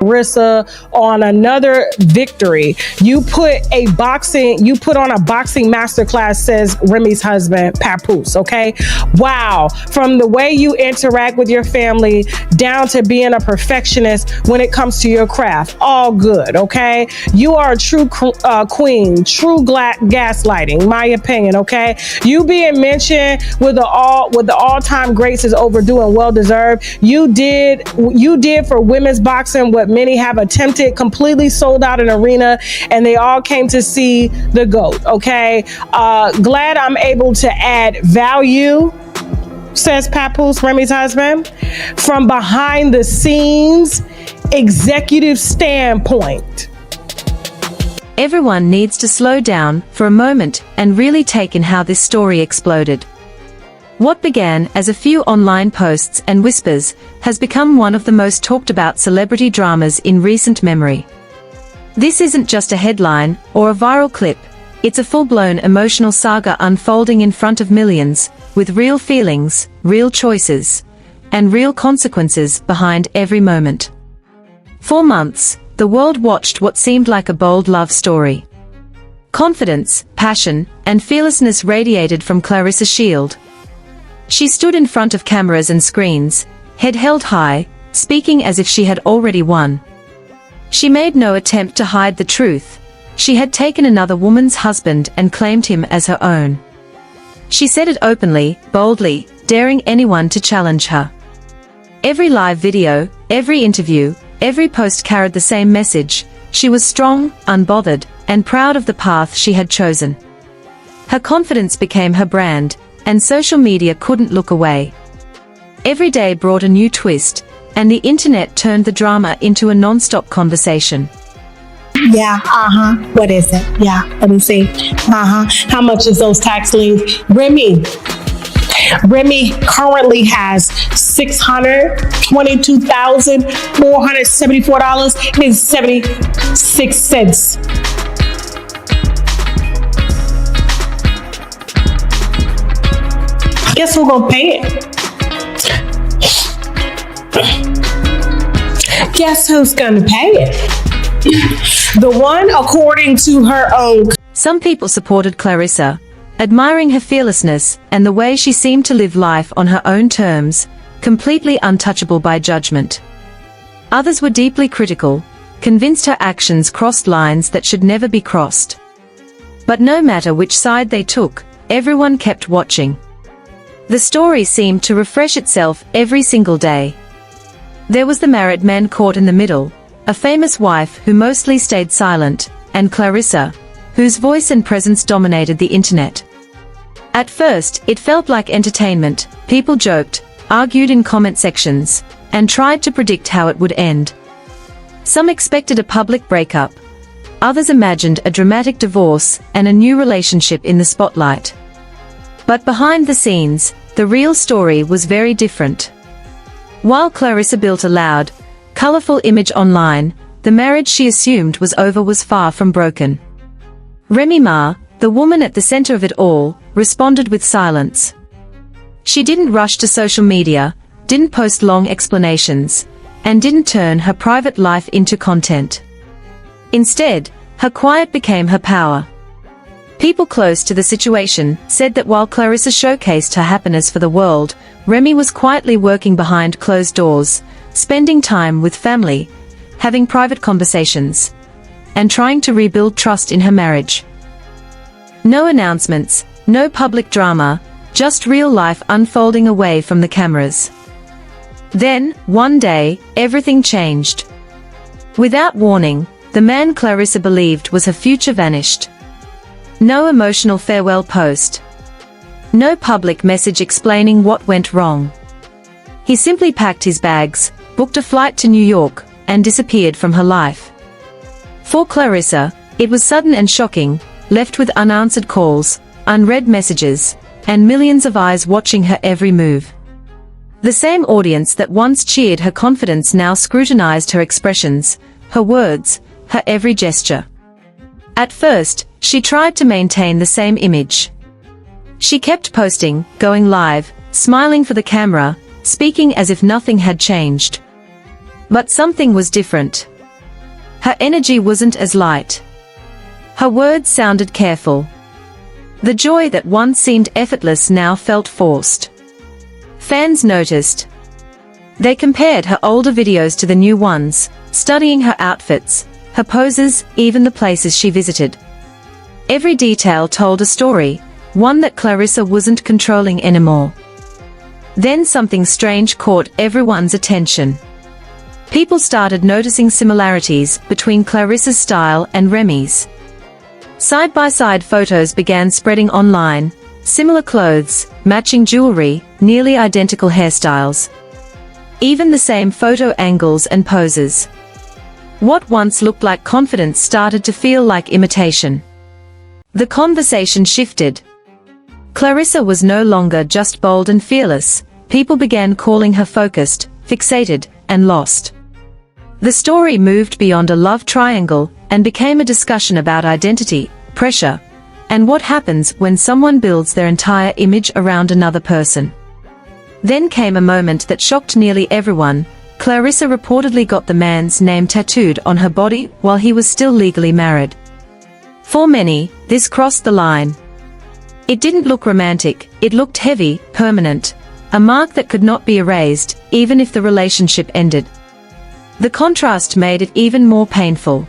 Claressa on another victory. You put on a boxing masterclass, says Remy's husband, Papoose, okay? Wow. From the way you interact with your family down to being a perfectionist when it comes to your craft, all good, okay? You are a true queen, true gaslighting, my opinion, okay? You being mentioned with the all-time greats is overdue and well-deserved. You did for women's boxing what many have attempted, completely sold out an arena, and they all came to see the GOAT, okay? Glad I'm able to add value, says Papoose, Remy's husband, from behind the scenes executive standpoint. Everyone needs to slow down for a moment and really take in how this story exploded. What began as a few online posts and whispers has become one of the most talked about celebrity dramas in recent memory. This isn't just a headline or a viral clip, it's a full-blown emotional saga unfolding in front of millions, with real feelings, real choices, and real consequences behind every moment. For months, the world watched what seemed like a bold love story. Confidence, passion, and fearlessness radiated from Claressa Shield. She stood in front of cameras and screens, head held high, speaking as if she had already won. She made no attempt to hide the truth. She had taken another woman's husband and claimed him as her own. She said it openly, boldly, daring anyone to challenge her. Every live video, every interview, every post carried the same message. She was strong, unbothered, and proud of the path she had chosen. Her confidence became her brand, and social media couldn't look away. Every day brought a new twist, and the internet turned the drama into a non-stop conversation. Yeah, what is it? Yeah, let me see. How much is those tax liens? Remy currently has $622,474.76. Guess who's gonna pay it? Guess who's gonna pay it? The one according to her own. Some people supported Claressa, admiring her fearlessness and the way she seemed to live life on her own terms, completely untouchable by judgment. Others were deeply critical, convinced her actions crossed lines that should never be crossed. But no matter which side they took, everyone kept watching. The story seemed to refresh itself every single day. There was the married man caught in the middle, a famous wife who mostly stayed silent, and Claressa, whose voice and presence dominated the internet. At first, it felt like entertainment. People joked, argued in comment sections, and tried to predict how it would end. Some expected a public breakup. Others imagined a dramatic divorce and a new relationship in the spotlight. But behind the scenes, the real story was very different. While Claressa built a loud, colorful image online, the marriage she assumed was over was far from broken. Remy Ma, the woman at the center of it all, responded with silence. She didn't rush to social media, didn't post long explanations, and didn't turn her private life into content. Instead, her quiet became her power. People close to the situation said that while Claressa showcased her happiness for the world, Remy was quietly working behind closed doors, spending time with family, having private conversations, and trying to rebuild trust in her marriage. No announcements, no public drama, just real life unfolding away from the cameras. Then, one day, everything changed. Without warning, the man Claressa believed was her future vanished. No emotional farewell post. No public message explaining what went wrong. He simply packed his bags, booked a flight to New York, and disappeared from her life. For Claressa, it was sudden and shocking, left with unanswered calls, unread messages, and millions of eyes watching her every move. The same audience that once cheered her confidence now scrutinized her expressions, her words, her every gesture. At first, she tried to maintain the same image. She kept posting, going live, smiling for the camera, speaking as if nothing had changed. But something was different. Her energy wasn't as light. Her words sounded careful. The joy that once seemed effortless now felt forced. Fans noticed. They compared her older videos to the new ones, studying her outfits, her poses, even the places she visited. Every detail told a story, one that Claressa wasn't controlling anymore. Then something strange caught everyone's attention. People started noticing similarities between Claressa's style and Remy's. Side-by-side photos began spreading online, similar clothes, matching jewelry, nearly identical hairstyles. Even the same photo angles and poses. What once looked like confidence started to feel like imitation. The conversation shifted. Claressa was no longer just bold and fearless, people began calling her focused, fixated, and lost. The story moved beyond a love triangle and became a discussion about identity, pressure, and what happens when someone builds their entire image around another person. Then came a moment that shocked nearly everyone. Claressa reportedly got the man's name tattooed on her body while he was still legally married. For many, this crossed the line. It didn't look romantic, it looked heavy, permanent, a mark that could not be erased, even if the relationship ended. The contrast made it even more painful.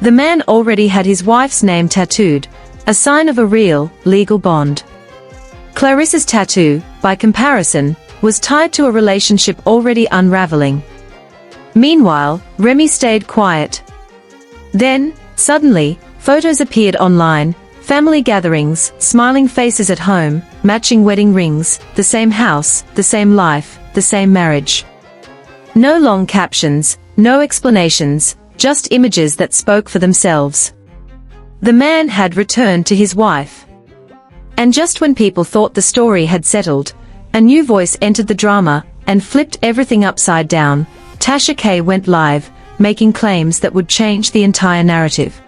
The man already had his wife's name tattooed, a sign of a real, legal bond. Claressa's tattoo, by comparison, was tied to a relationship already unraveling. Meanwhile, Remy stayed quiet. Then, suddenly, photos appeared online, family gatherings, smiling faces at home, matching wedding rings, the same house, the same life, the same marriage. No long captions, no explanations, just images that spoke for themselves. The man had returned to his wife. And just when people thought the story had settled, a new voice entered the drama and flipped everything upside down. Tasha K went live, making claims that would change the entire narrative.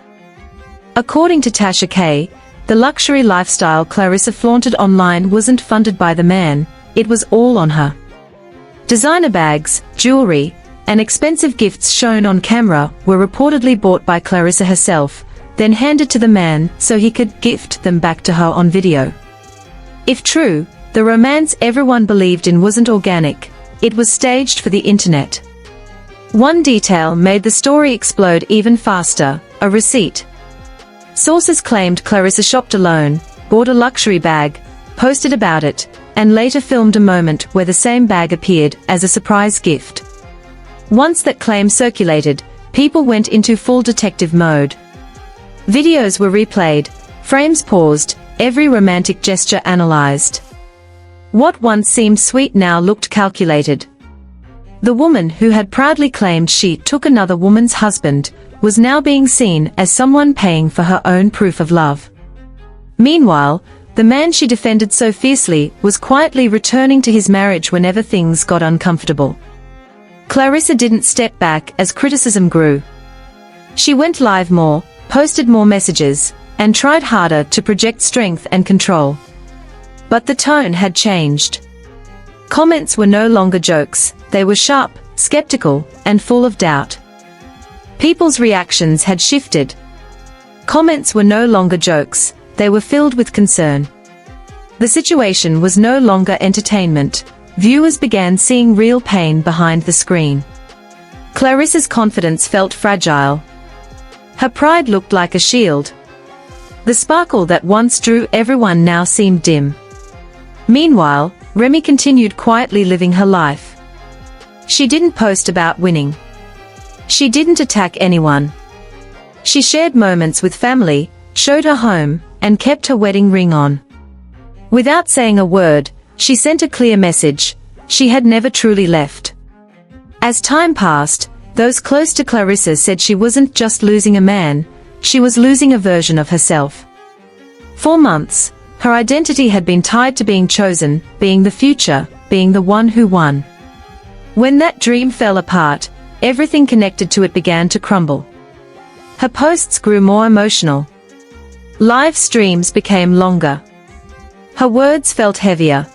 According to Tasha K, the luxury lifestyle Claressa flaunted online wasn't funded by the man, it was all on her. Designer bags, jewelry, and expensive gifts shown on camera were reportedly bought by Claressa herself, then handed to the man so he could gift them back to her on video. If true, the romance everyone believed in wasn't organic, it was staged for the internet. One detail made the story explode even faster: a receipt. Sources claimed Claressa shopped alone, bought a luxury bag, posted about it, and later filmed a moment where the same bag appeared as a surprise gift. Once that claim circulated, people went into full detective mode. Videos were replayed, frames paused, every romantic gesture analyzed. What once seemed sweet now looked calculated. The woman who had proudly claimed she took another woman's husband was now being seen as someone paying for her own proof of love. Meanwhile, the man she defended so fiercely was quietly returning to his marriage whenever things got uncomfortable. Claressa didn't step back as criticism grew. She went live more, posted more messages, and tried harder to project strength and control. But the tone had changed. Comments were no longer jokes, they were sharp, skeptical, and full of doubt. People's reactions had shifted. Comments were no longer jokes, they were filled with concern. The situation was no longer entertainment. Viewers began seeing real pain behind the screen. Claressa's confidence felt fragile. Her pride looked like a shield. The sparkle that once drew everyone now seemed dim. Meanwhile, Remy continued quietly living her life. She didn't post about winning. She didn't attack anyone. She shared moments with family, showed her home, and kept her wedding ring on. Without saying a word, she sent a clear message: she had never truly left. As time passed, those close to Claressa said she wasn't just losing a man, she was losing a version of herself. For months, her identity had been tied to being chosen, being the future, being the one who won. When that dream fell apart, everything connected to it began to crumble. Her posts grew more emotional. Live streams became longer. Her words felt heavier.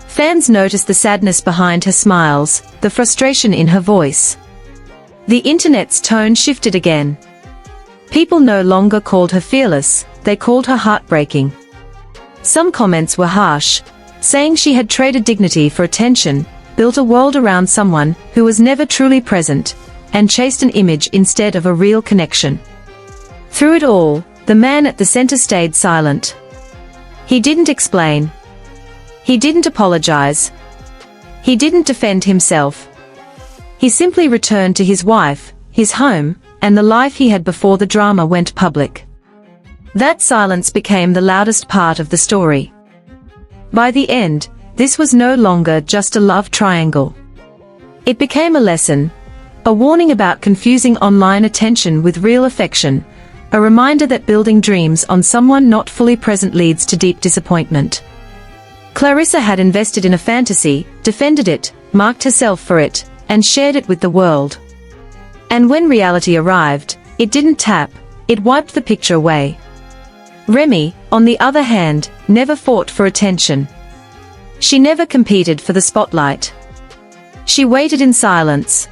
Fans noticed the sadness behind her smiles, the frustration in her voice. The internet's tone shifted again. People no longer called her fearless, they called her heartbreaking. Some comments were harsh, saying she had traded dignity for attention, built a world around someone who was never truly present, and chased an image instead of a real connection. Through it all, the man at the center stayed silent. He didn't explain. He didn't apologize. He didn't defend himself. He simply returned to his wife, his home, and the life he had before the drama went public. That silence became the loudest part of the story. By the end, this was no longer just a love triangle. It became a lesson, a warning about confusing online attention with real affection, a reminder that building dreams on someone not fully present leads to deep disappointment. Claressa had invested in a fantasy, defended it, marked herself for it, and shared it with the world. And when reality arrived, it didn't tap, it wiped the picture away. Remy, on the other hand, never fought for attention. She never competed for the spotlight. She waited in silence.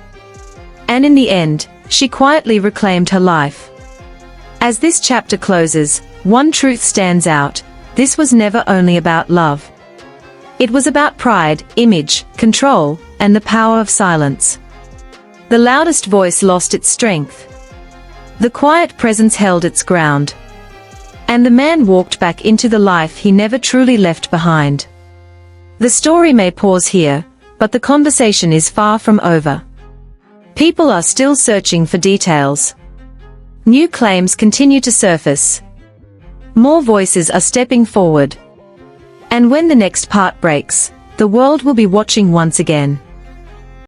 And in the end, she quietly reclaimed her life. As this chapter closes, one truth stands out: this was never only about love. It was about pride, image, control, and the power of silence. The loudest voice lost its strength. The quiet presence held its ground. And the man walked back into the life he never truly left behind. The story may pause here, but the conversation is far from over. People are still searching for details. New claims continue to surface. More voices are stepping forward. And when the next part breaks, the world will be watching once again.